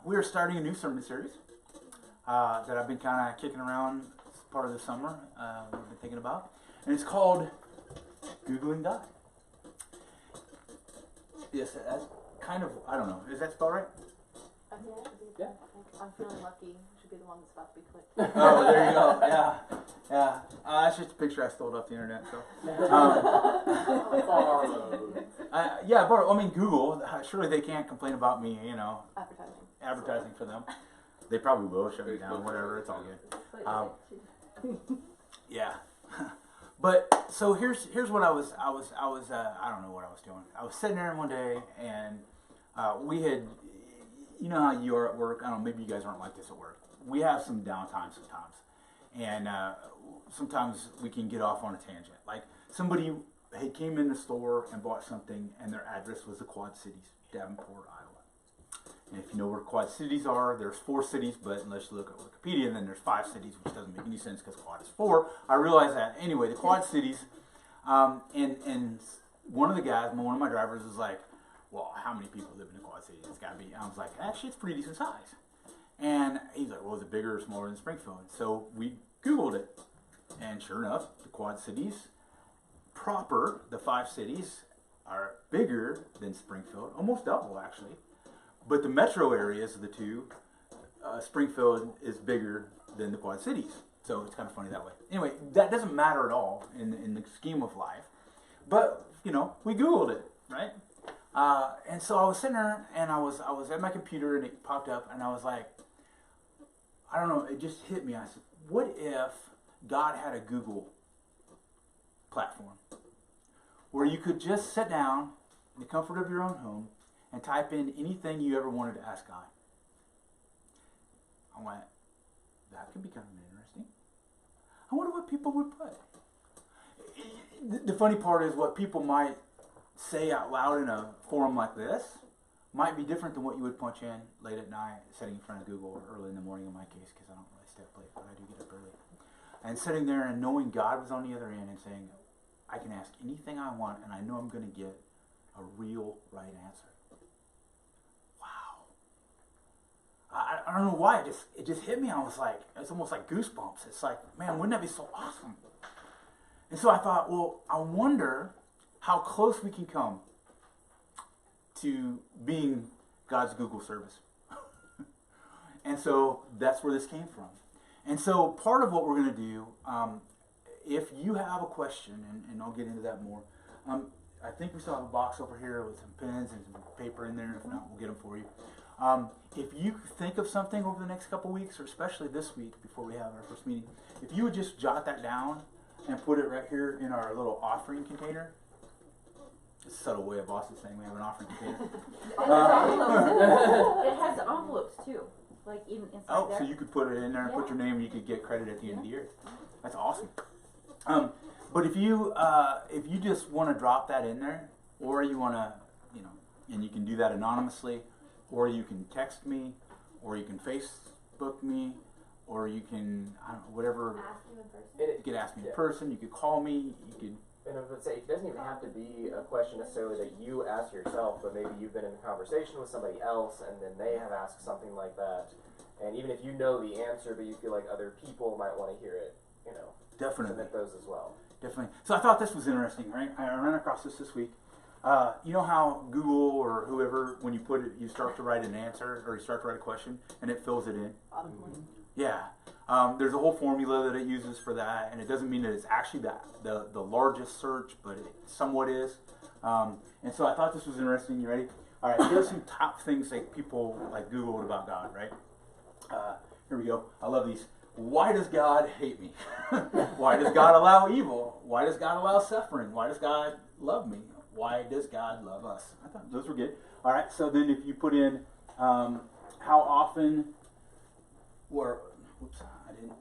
we are starting a new sermon series that I've been kind of kicking around as part of the summer. I've been thinking about, and it's called Googling God. Yes, that's kind of, I don't know. Is that spelled right? Yeah. I'm feeling lucky. I should be the one that's about to be clicked. Oh, there you go. Yeah, yeah. That's just a picture I stole off the internet. So, yeah, but I mean, Google. Surely they can't complain about me. You know, advertising for them. They probably will shut me down. Whatever. It's all good. Yeah. But so here's what I was I don't know what I was doing. I was sitting there one day and we had, you know how you are at work. I don't know, maybe you guys aren't like this at work. We have some downtime sometimes, and sometimes we can get off on a tangent. Like somebody came in the store and bought something, and their address was the Quad Cities, Davenport, Iowa. And if you know where Quad Cities are, there's 4 cities, but unless you look at Wikipedia, then there's 5 cities, which doesn't make any sense because Quad is 4. I realize that. Anyway, the Quad Cities, and one of the guys, one of my drivers, was like, well, how many people live in the Quad Cities? It's got to be. I was like, actually, it's pretty decent size. And he's like, well, is it bigger or smaller than Springfield? So we Googled it, and sure enough, the Quad Cities proper, the 5 cities, are bigger than Springfield, almost double, actually. But the metro areas of the two, Springfield is bigger than the Quad Cities. So it's kind of funny that way. Anyway, that doesn't matter at all in the scheme of life. But, you know, we Googled it, right? And so I was sitting there, and I was at my computer, and it popped up, and I was like, I don't know, it just hit me. I said, what if God had a Google platform where you could just sit down in the comfort of your own home and type in anything you ever wanted to ask God? I went, that could be kind of interesting. I wonder what people would put. The funny part is what people might say out loud in a forum like this might be different than what you would punch in late at night, sitting in front of Google, or early in the morning in my case, because I don't really stay up late, but I do get up early. And sitting there and knowing God was on the other end and saying, I can ask anything I want, and I know I'm going to get a real right answer. Wow. I don't know why, it just hit me. I was like, it's almost like goosebumps. It's like, man, wouldn't that be so awesome? And so I thought, well, I wonder how close we can come to being God's Google service. And so that's where this came from. And so part of what we're going to do, if you have a question, and I'll get into that more, I think we still have a box over here with some pens and some paper in there. If not, we'll get them for you. If you think of something over the next couple weeks, or especially this week before we have our first meeting, if you would just jot that down and put it right here in our little offering container. It's a subtle way of Boston saying we have an offering container. It has envelopes too, like even inside there. So you could put it in there and put your name, and you could get credit at the end of the year. That's awesome. But if you just want to drop that in there, or you want to, you know, and you can do that anonymously, or you can text me, or you can Facebook me, or you can, I don't know, whatever. Ask you in person. You could ask me in person. You could call me. You could. And I would say it doesn't even have to be a question necessarily that you ask yourself, but maybe you've been in a conversation with somebody else, and then they have asked something like that. And even if you know the answer, but you feel like other people might want to hear it, you know, Definitely. submit those as well. Definitely. So I thought this was interesting, right? I ran across this week. You know how Google or whoever, when you put it, you start to write an answer, or you start to write a question, and it fills it in? Yeah. There's a whole formula that it uses for that, and it doesn't mean that it's actually the largest search, but it somewhat is. And so I thought this was interesting. You ready? All right, here's some top things that people like Googled about God, right? Here we go. I love these. Why does God hate me? Why does God allow evil? Why does God allow suffering? Why does God love me? Why does God love us? I thought those were good. All right, so then if you put in how often, or, whoops, I didn't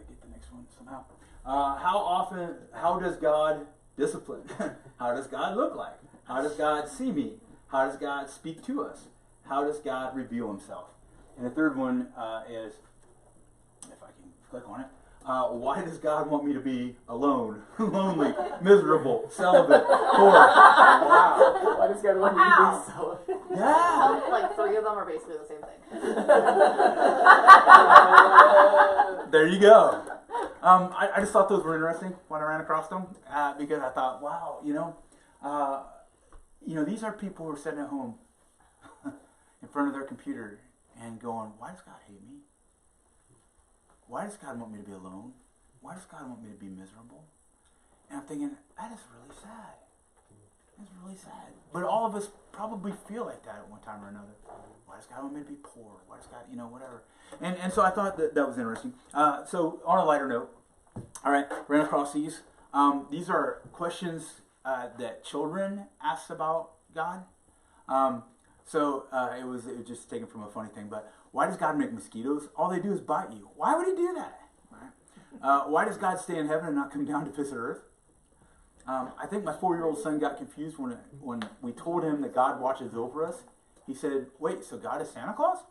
get the next one somehow. How does God discipline? How does God look like? How does God see me? How does God speak to us? How does God reveal himself? And the third one is, if I can click on it, why does God want me to be alone, lonely, miserable, celibate, poor? Wow. Why does God want me to be celibate? Yeah. Like 3 of them are basically the same thing. There you go. I just thought those were interesting when I ran across them because I thought, wow, these are people who are sitting at home in front of their computer and going, why does God hate me? Why does God want me to be alone? Why does God want me to be miserable? And I'm thinking, that is really sad. That's really sad. But all of us probably feel like that at one time or another. Why does God want me to be poor? Why does God, whatever. And so I thought that was interesting. So on a lighter note, all right, ran across these. These are questions that children ask about God. It was just taken from a funny thing, but why does God make mosquitoes? All they do is bite you. Why would he do that? Right? Why does God stay in heaven and not come down to visit earth? I think my 4-year-old son got confused when we told him that God watches over us. He said, wait, so God is Santa Claus?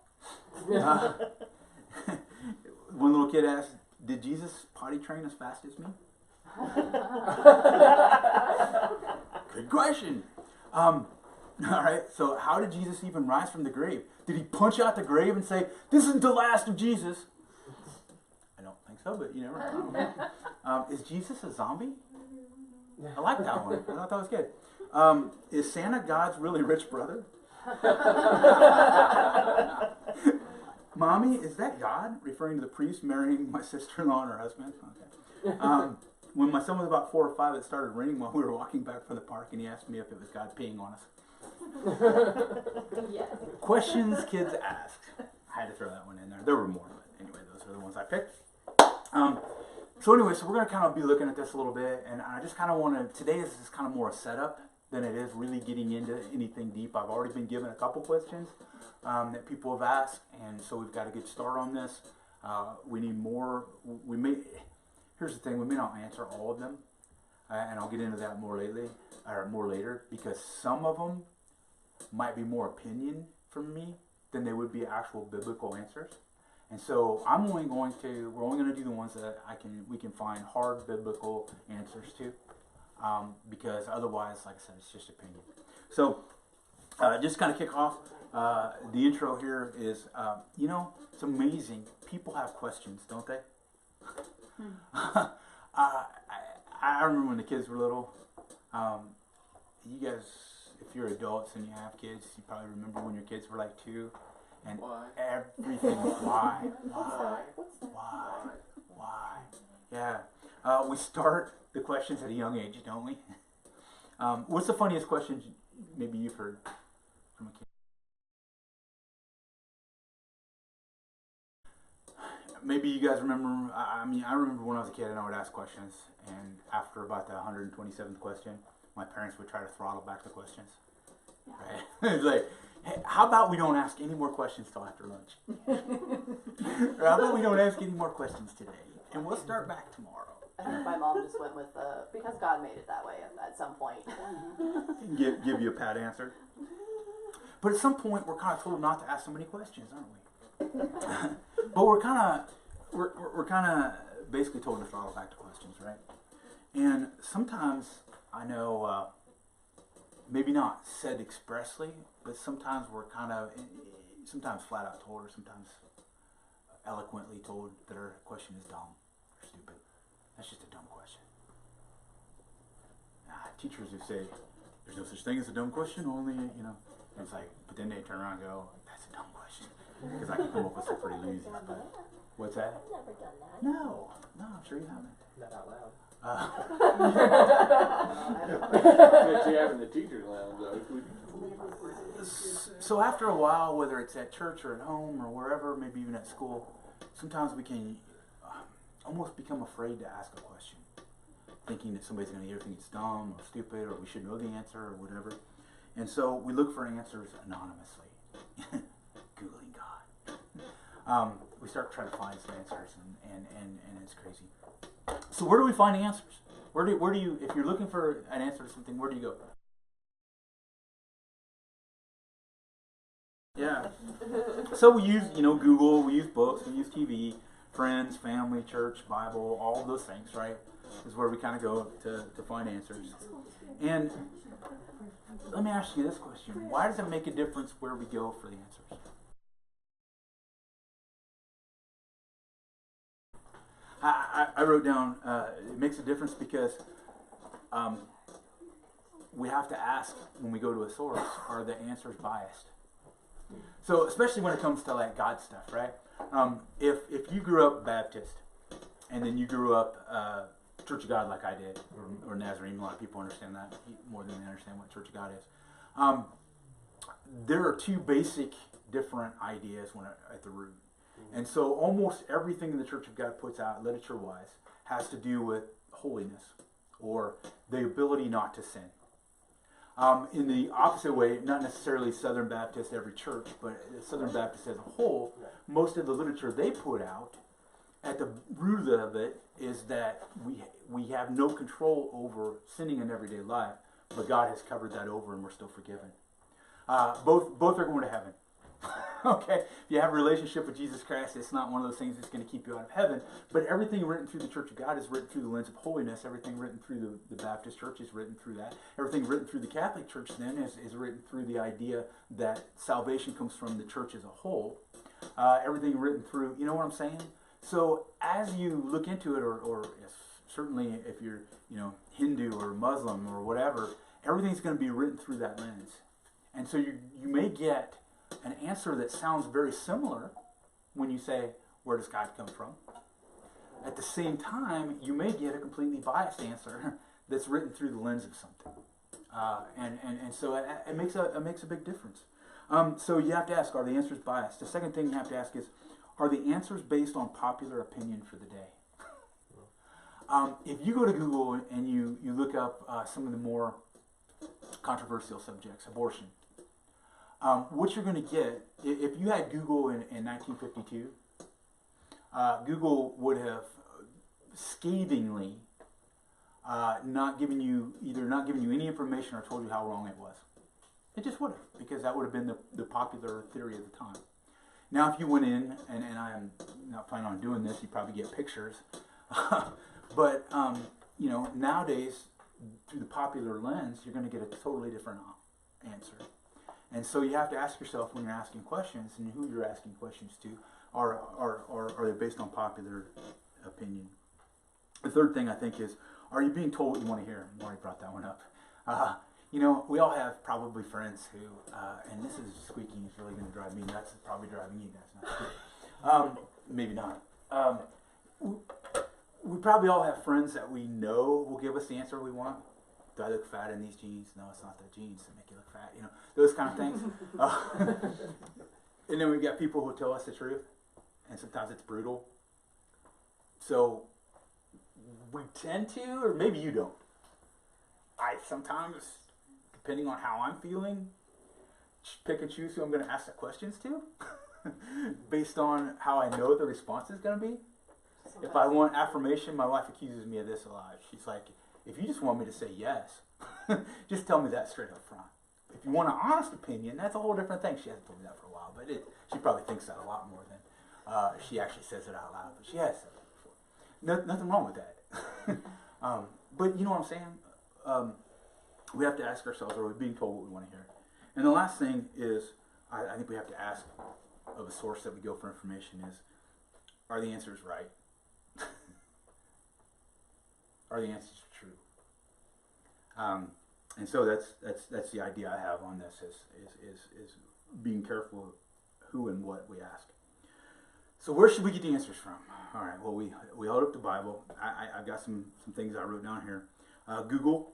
One little kid asked, did Jesus potty train as fast as me? Good question. All right, so how did Jesus even rise from the grave? Did he punch out the grave and say, this is the last of Jesus? I don't think so, but you never know. Is Jesus a zombie? I like that one. I thought that was good. Is Santa God's really rich brother? Mommy, is that God? Referring to the priest marrying my sister-in-law and her husband. Okay. When my son was about 4 or 5, it started raining while we were walking back from the park, and he asked me if it was God peeing on us. Yes. Questions kids ask. I had to throw that one in there. There were more, but anyway, those are the ones I picked. So we're going to kind of be looking at this a little bit, and I just kind of want to, today is just kind of more a setup than it is really getting into anything deep. I've already been given a couple questions that people have asked, and so we've got a good start on this. We need more. Here's the thing, we may not answer all of them, and I'll get into that more later, because some of them might be more opinion from me than they would be actual biblical answers. And so we're only going to do the ones that we can find hard biblical answers to, because otherwise, like I said, it's just opinion. So just kind of kick off, the intro here is, it's amazing. People have questions, don't they? I remember when the kids were little. You guys, if you're adults and you have kids, you probably remember when your kids were like 2, and everything was why. Yeah, we start the questions at a young age, don't we? What's the funniest question maybe you've heard from a kid? Maybe you guys remember, I remember when I was a kid and I would ask questions, and after about the 127th question, my parents would try to throttle back the questions. Right? It's like, hey, how about we don't ask any more questions till after lunch? Or how about we don't ask any more questions today, and we'll start back tomorrow. I think my mom just went with because God made it that way at some point. Give you a pat answer. But at some point, we're kind of told not to ask so many questions, aren't we? But we're kind of basically told to throttle back to questions, right? And sometimes I know, maybe not said expressly, but sometimes we're sometimes flat out told, or sometimes eloquently told that our question is dumb or stupid. That's just a dumb question. Teachers who say there's no such thing as a dumb question, only and it's like, but then they turn around and go, that's a dumb question. Because I can come up with some pretty lazy stuff. What's that? I've never done that. No, I'm sure you haven't. Not out loud. That you have in the teacher's lounge, though. So after a while, whether it's at church or at home or wherever, maybe even at school, sometimes we can almost become afraid to ask a question, thinking that somebody's going to either think it's dumb or stupid, or we should know the answer or whatever. And so we look for answers anonymously. Googling God. We start trying to find some answers, and it's crazy. So where do we find answers? Where do you, if you're looking for an answer to something, where do you go? Yeah. So we use, Google, we use books, we use TV, Friends, family, church, Bible, all of those things, right? Is where we kind of go to find answers. And let me ask you this question. Why does it make a difference where we go for the answers? I wrote down, it makes a difference because we have to ask when we go to a source, are the answers biased? So especially when it comes to like God stuff, right? If you grew up Baptist and then you grew up Church of God like I did, or Nazarene, a lot of people understand that more than they understand what Church of God is. There are two basic different ideas at the root. And so almost everything the Church of God puts out, literature-wise, has to do with holiness or the ability not to sin. In the opposite way, not necessarily Southern Baptist, every church, but Southern Baptist as a whole, most of the literature they put out, at the root of it, is that we have no control over sinning in everyday life, but God has covered that over and we're still forgiven. Both are going to heaven. Okay, if you have a relationship with Jesus Christ, it's not one of those things that's going to keep you out of heaven. But everything written through the Church of God is written through the lens of holiness. Everything written through the Baptist Church is written through that. Everything written through the Catholic Church then is written through the idea that salvation comes from the church as a whole. Everything written through, you know what I'm saying? So as you look into it, or certainly if you're Hindu or Muslim or whatever, everything's going to be written through that lens. And so you may get an answer that sounds very similar when you say, where does God come from? At the same time, you may get a completely biased answer that's written through the lens of something. And so it makes a big difference. So you have to ask, are the answers biased? The second thing you have to ask is, are the answers based on popular opinion for the day? If you go to Google and you look up some of the more controversial subjects, abortion, what you're going to get, if you had Google in 1952, Google would have scathingly not given you any information or told you how wrong it was. It just would have, because that would have been the popular theory of the time. Now, if you went in, and I'm not planning on doing this, you probably get pictures, but nowadays, through the popular lens, you're going to get a totally different answer. And so you have to ask yourself when you're asking questions, and who you're asking questions to, are they based on popular opinion? The third thing I think is, are you being told what you want to hear? I already brought that one up. We all have probably friends who, and this is squeaking, is really going to drive me nuts. It's probably driving you guys nuts. Maybe not. We probably all have friends that we know will give us the answer we want. Do I look fat in these jeans? No, it's not the jeans that make you look fat. Those kind of things. And then we've got people who tell us the truth, and sometimes it's brutal. So we tend to, or maybe you don't. I sometimes, depending on how I'm feeling, pick and choose who I'm going to ask the questions to, based on how I know the response is going to be. If I want affirmation, my wife accuses me of this a lot. She's like, if you just want me to say yes, just tell me that straight up front. If you want an honest opinion, that's a whole different thing. She hasn't told me that for a while, but she probably thinks that a lot more than she actually says it out loud. But she has said that before. Nothing wrong with that. But you know what I'm saying? We have to ask ourselves, are we being told what we want to hear? And the last thing is, I think we have to ask of a source that we go for information is, are the answers right? Are the answers true? And so that's the idea I have on this is being careful who and what we ask. So where should we get the answers from? All right. Well, we hold up the Bible. I've got some things I wrote down here. Google,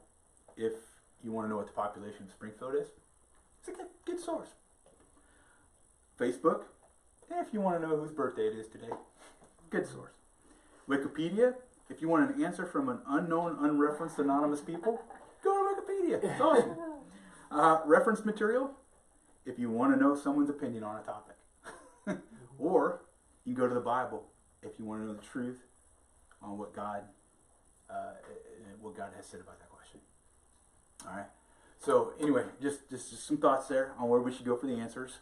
if you want to know what the population of Springfield is, it's a good source. Facebook, if you want to know whose birthday it is today, good source. Wikipedia, if you want an answer from an unknown, unreferenced, anonymous people, go to Wikipedia. It's awesome. Reference material, if you want to know someone's opinion on a topic. Or you can go to the Bible if you want to know the truth on what God has said about that question. All right. So anyway, just some thoughts there on where we should go for the answers.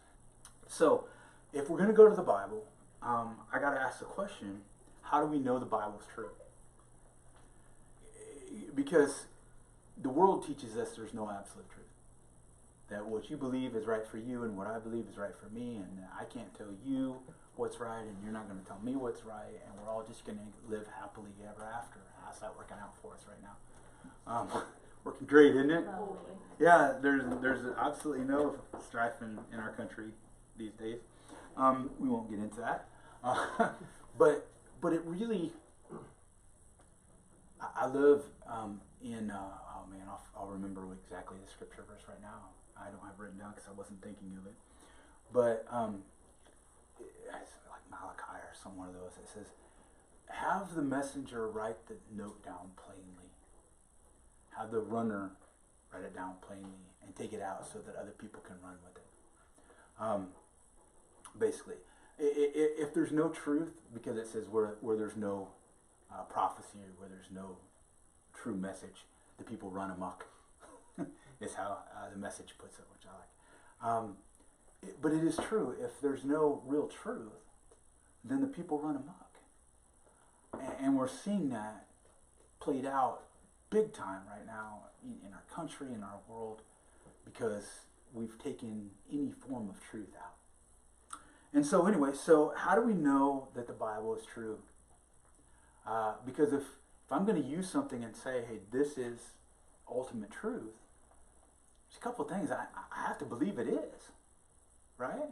So if we're going to go to the Bible, I got to ask the question: how do we know the Bible's true? Because the world teaches us there's no absolute truth. That what you believe is right for you and what I believe is right for me, and I can't tell you what's right and you're not going to tell me what's right, and we're all just going to live happily ever after. How's that working out for us right now? Working great, isn't it? Yeah, there's absolutely no strife in our country these days. We won't get into that. But it really, I love oh man, I'll remember exactly the scripture verse right now. I don't have it written down because I wasn't thinking of it. But it's like Malachi or some one of those. It says, have the messenger write the note down plainly. Have the runner write it down plainly and take it out so that other people can run with it. Basically, if there's no truth, because it says where there's no prophecy, where there's no true message, the people run amok. Is how the message puts it, which I like. But it is true. If there's no real truth, then the people run amok. And we're seeing that played out big time right now in our country, in our world, because we've taken any form of truth out. And so anyway, so how do we know that the Bible is true? Because if I'm going to use something and say, hey, this is ultimate truth, there's a couple of things I have to believe it is, right?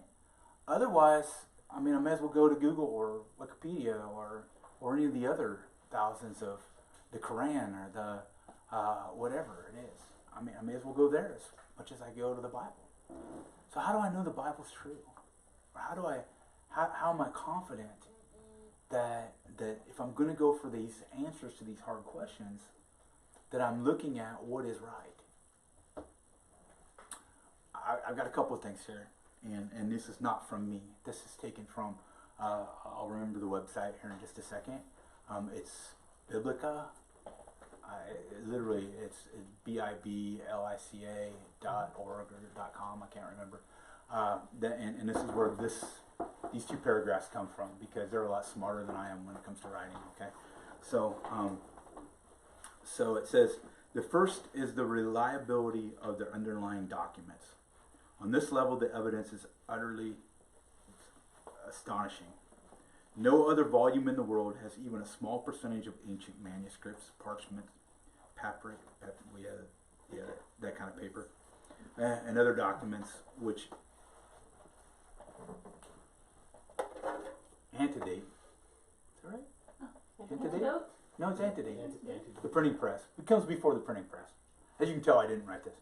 Otherwise, I mean, I may as well go to Google or Wikipedia or any of the other thousands of the Quran or the whatever it is. I mean, I may as well go there as much as I go to the Bible. So how do I know the Bible's true? Or how am I confident that if I'm going to go for these answers to these hard questions, that I'm looking at what is right? I've got a couple of things here, and this is not from me. This is taken from, I'll remember the website here in just a second. It's Biblica. Literally, it's biblica.org or .com. I can't remember. And this is where these two paragraphs come from, because they're a lot smarter than I am when it comes to writing. Okay, so it says, the first is the reliability of the underlying documents. On this level, the evidence is utterly astonishing. No other volume in the world has even a small percentage of ancient manuscripts, parchment, papyrus, that kind of paper, and other documents which antedate. Is that right? Antedate? No, it's antedate. The printing press. It comes before the printing press. As you can tell, I didn't write this.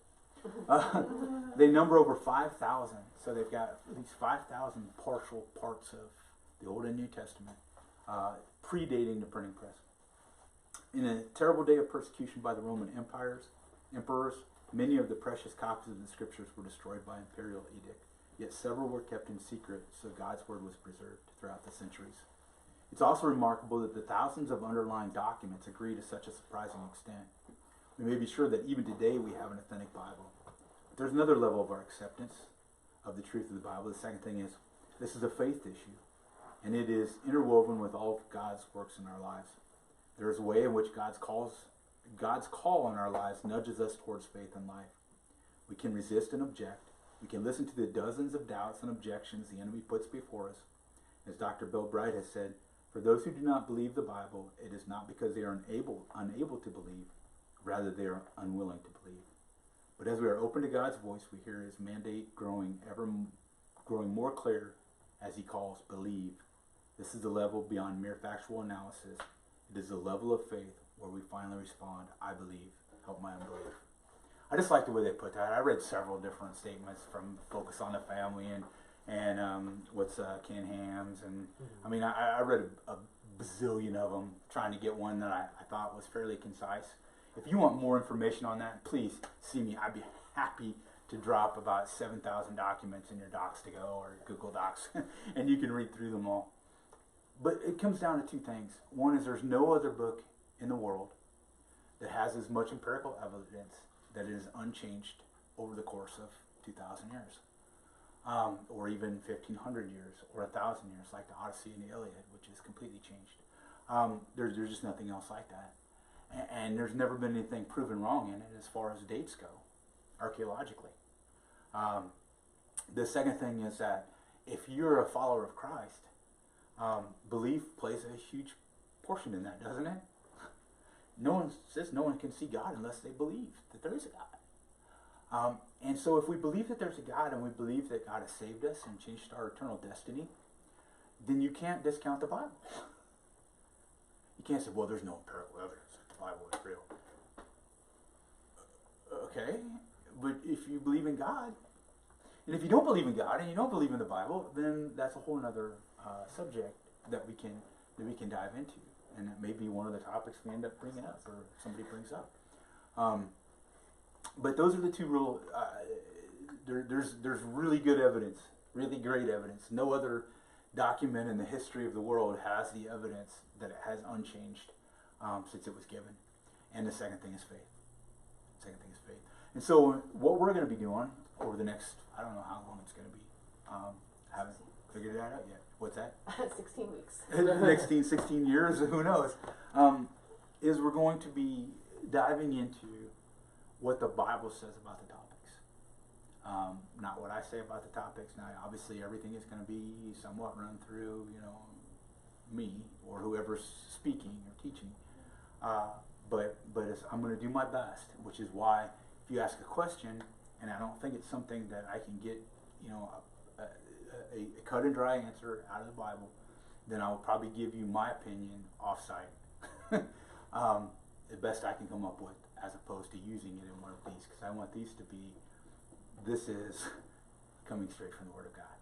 They number over 5,000. So they've got these 5,000 partial parts of the Old and New Testament, predating the printing press. In a terrible day of persecution by the Roman emperors, many of the precious copies of the scriptures were destroyed by imperial edict. Yet several were kept in secret, so God's word was preserved throughout the centuries. It's also remarkable that the thousands of underlying documents agree to such a surprising extent. We may be sure that even today we have an authentic Bible. But there's another level of our acceptance of the truth of the Bible. The second thing is, this is a faith issue, and it is interwoven with all of God's works in our lives. There is a way in which God's call on our lives nudges us towards faith and life. We can resist and object. We can listen to the dozens of doubts and objections the enemy puts before us. As Dr. Bill Bright has said, for those who do not believe the Bible, it is not because they are unable to believe, rather they are unwilling to believe. But as we are open to God's voice, we hear his mandate growing more clear as he calls, believe. This is the level beyond mere factual analysis. It is the level of faith where we finally respond, I believe, help my unbelief. I just like the way they put that. I read several different statements from Focus on the Family and what's Ken Ham's, and I mean I read a bazillion of them trying to get one that I thought was fairly concise. If you want more information on that, please see me. I'd be happy to drop about 7,000 documents in your Docs to Go or Google Docs, and you can read through them all. But it comes down to two things. One is there's no other book in the world that has as much empirical evidence that is unchanged over the course of 2,000 years. or even 1,500 years, or 1,000 years, like the Odyssey and the Iliad, which is completely changed. There's just nothing else like that. And there's never been anything proven wrong in it as far as dates go, archaeologically. The second thing is that if you're a follower of Christ, belief plays a huge portion in that, doesn't it? No one says no one can see God unless they believe that there is a God. And so if we believe that there's a God and we believe that God has saved us and changed our eternal destiny, then you can't discount the Bible. You can't say, well, there's no empirical evidence that the Bible is real. Okay, but if you believe in God, and if you don't believe in God and you don't believe in the Bible, then that's a whole other subject that we can dive into, and that may be one of the topics we end up bringing up, or somebody brings up. But those are the two real. There's really good evidence, really great evidence. No other document in the history of the world has the evidence that it has unchanged since it was given. And the second thing is faith. Second thing is faith. And so what we're going to be doing over the next, I don't know how long it's going to be. Haven't figured that out yet. What's that? 16 weeks. Next 16 years, who knows? Is we're going to be diving into what the Bible says about the topics. Not what I say about the topics. Now, obviously, everything is going to be somewhat run through, me or whoever's speaking or teaching. But I'm going to do my best, which is why if you ask a question and I don't think it's something that I can get, a cut and dry answer out of the Bible, then I will probably give you my opinion off-site, the best I can come up with, as opposed to using it in one of these, because I want these to be, this is coming straight from the Word of God.